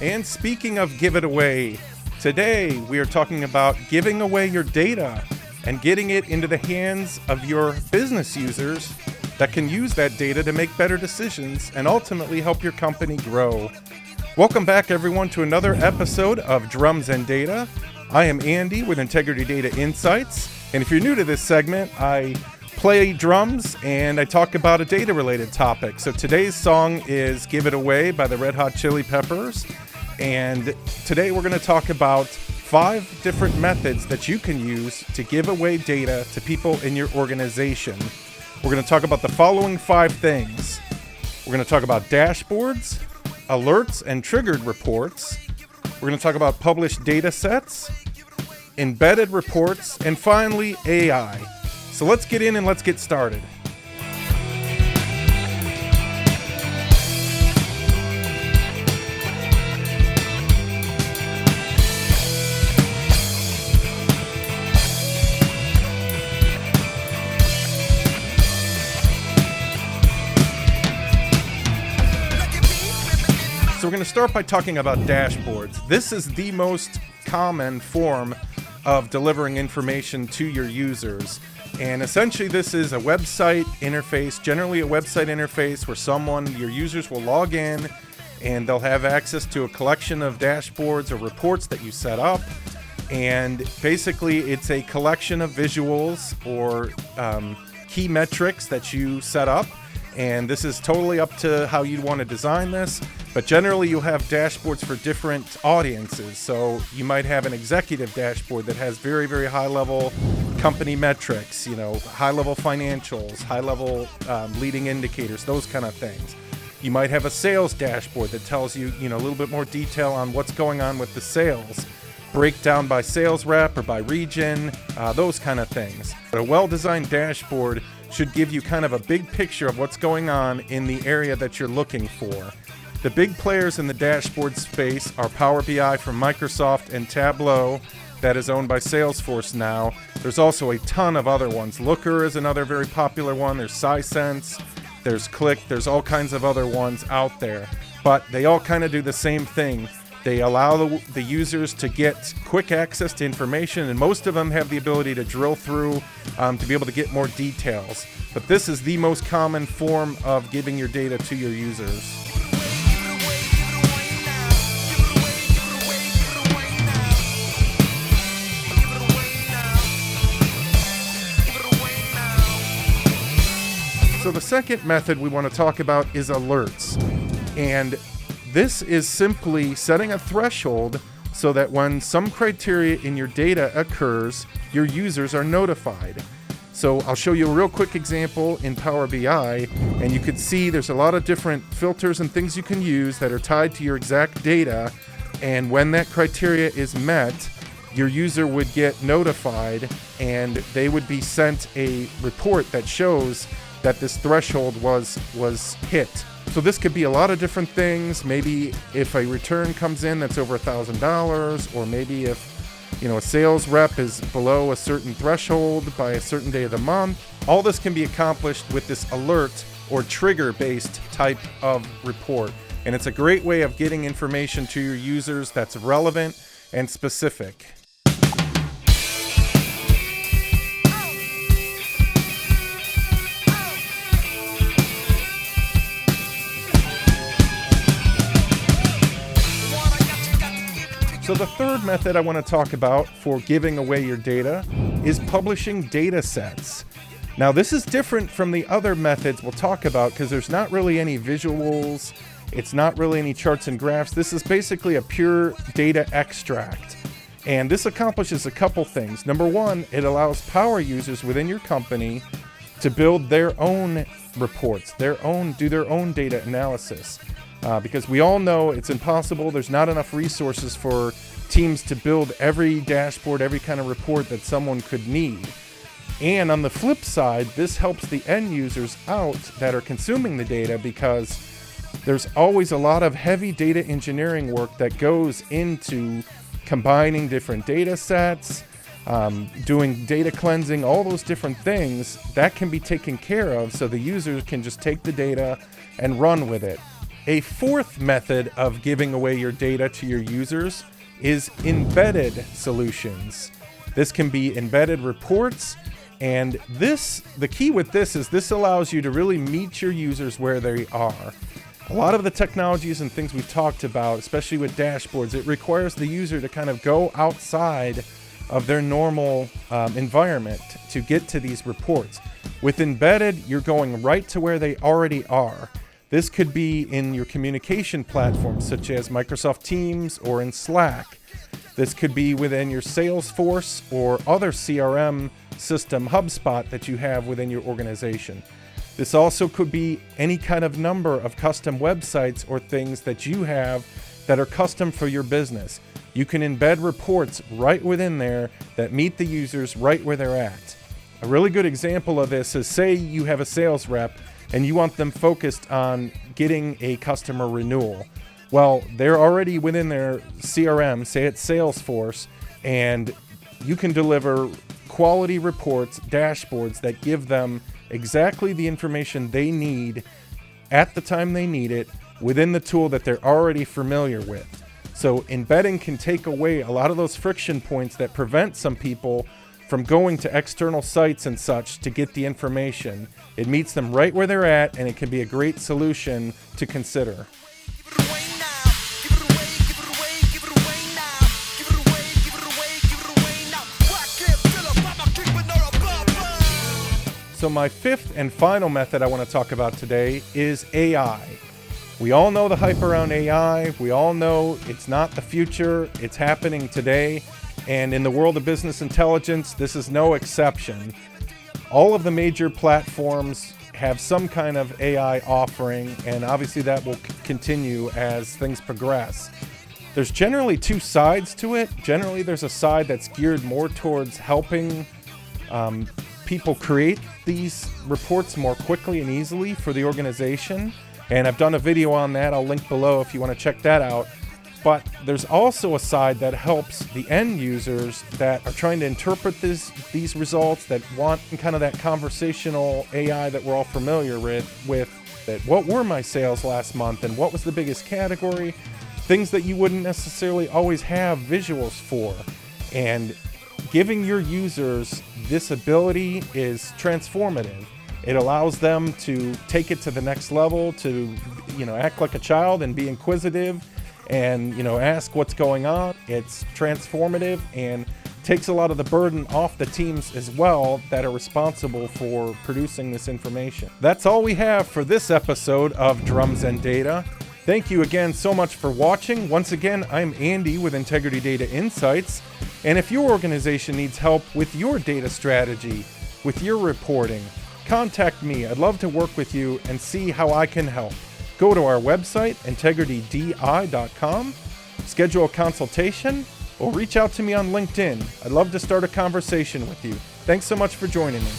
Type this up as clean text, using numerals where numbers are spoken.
And speaking of give it away, today we are talking about giving away your data and getting it into the hands of your business users that can use that data to make better decisions and ultimately help your company grow. Welcome back, everyone, to another episode of Drums and Data. I am Andy with Integrity Data Insights, and if you're new to this segment, I play drums and I talk about a data-related topic. So today's song is Give It Away by the Red Hot Chili Peppers, and today we're going to talk about 5 different methods that you can use to give away data to people in your organization. We're going to talk about the following 5 things. We're going to talk about dashboards, alerts and triggered reports. We're going to talk about published data sets, embedded reports, and finally AI. So let's get in and let's get started. So we're going to start by talking about dashboards. This is the most common form of delivering information to your users. And essentially this is a website interface, generally a website interface where your users will log in and they'll have access to a collection of dashboards or reports that you set up. And basically it's a collection of visuals or key metrics that you set up. And this is totally up to how you'd want to design this. But generally you'll have dashboards for different audiences. So you might have an executive dashboard that has very, very high level company metrics, high level financials, high level leading indicators, those kind of things. You might have a sales dashboard that tells you, a little bit more detail on what's going on with the sales, breakdown by sales rep or by region, those kind of things. But a well-designed dashboard should give you kind of a big picture of what's going on in the area that you're looking for. The big players in the dashboard space are Power BI from Microsoft and Tableau, that is owned by Salesforce now. There's also a ton of other ones. Looker is another very popular one. There's Sisense, there's Click, there's all kinds of other ones out there. But they all kind of do the same thing. They allow the users to get quick access to information, and most of them have the ability to drill through to be able to get more details. But this is the most common form of giving your data to your users. So the second method we want to talk about is alerts. And this is simply setting a threshold so that when some criteria in your data occurs, your users are notified. So I'll show you a real quick example in Power BI, and you can see there's a lot of different filters and things you can use that are tied to your exact data. And when that criteria is met, your user would get notified and they would be sent a report that shows that this threshold was hit. So this could be a lot of different things. Maybe if a return comes in that's over $1,000, or maybe if a sales rep is below a certain threshold by a certain day of the month. All this can be accomplished with this alert or trigger-based type of report. And it's a great way of getting information to your users that's relevant and specific. So the third method I want to talk about for giving away your data is publishing data sets. Now this is different from the other methods we'll talk about because there's not really any visuals, it's not really any charts and graphs. This is basically a pure data extract. And this accomplishes a couple things. Number one, it allows power users within your company to build their own reports, do their own data analysis. Because we all know it's impossible. There's not enough resources for teams to build every dashboard, every kind of report that someone could need. And on the flip side, this helps the end users out that are consuming the data because there's always a lot of heavy data engineering work that goes into combining different data sets, doing data cleansing, all those different things that can be taken care of so the user can just take the data and run with it. A fourth method of giving away your data to your users is embedded solutions. This can be embedded reports, and the key with this is this allows you to really meet your users where they are. A lot of the technologies and things we've talked about, especially with dashboards, it requires the user to kind of go outside of their normal environment to get to these reports. With embedded, you're going right to where they already are. This could be in your communication platforms such as Microsoft Teams or in Slack. This could be within your Salesforce or other CRM system, HubSpot, that you have within your organization. This also could be any kind of number of custom websites or things that you have that are custom for your business. You can embed reports right within there that meet the users right where they're at. A really good example of this is, say you have a sales rep and you want them focused on getting a customer renewal. Well, they're already within their CRM, say it's Salesforce, and you can deliver quality reports, dashboards that give them exactly the information they need at the time they need it within the tool that they're already familiar with. So embedding can take away a lot of those friction points that prevent some people from going to external sites and such to get the information. It meets them right where they're at, and it can be a great solution to consider. So my fifth and final method I want to talk about today is AI. We all know the hype around AI. We all know it's not the future, it's happening today. And in the world of business intelligence, this is no exception. All of the major platforms have some kind of AI offering, and obviously that will continue as things progress. There's generally two sides to it. Generally, there's a side that's geared more towards helping people create these reports more quickly and easily for the organization. And I've done a video on that. I'll link below if you want to check that out. But there's also a side that helps the end users that are trying to interpret these results, that want kind of that conversational AI that we're all familiar with that what were my sales last month and what was the biggest category, things that you wouldn't necessarily always have visuals for. And giving your users this ability is transformative. It allows them to take it to the next level, to act like a child and be inquisitive and ask what's going on. It's transformative and takes a lot of the burden off the teams as well that are responsible for producing this information. That's all we have for this episode of Drums and Data. Thank you again so much for watching. Once again, I'm Andy with Integrity Data Insights. And if your organization needs help with your data strategy, with your reporting, contact me. I'd love to work with you and see how I can help. Go to our website, integritydi.com, schedule a consultation, or reach out to me on LinkedIn. I'd love to start a conversation with you. Thanks so much for joining me.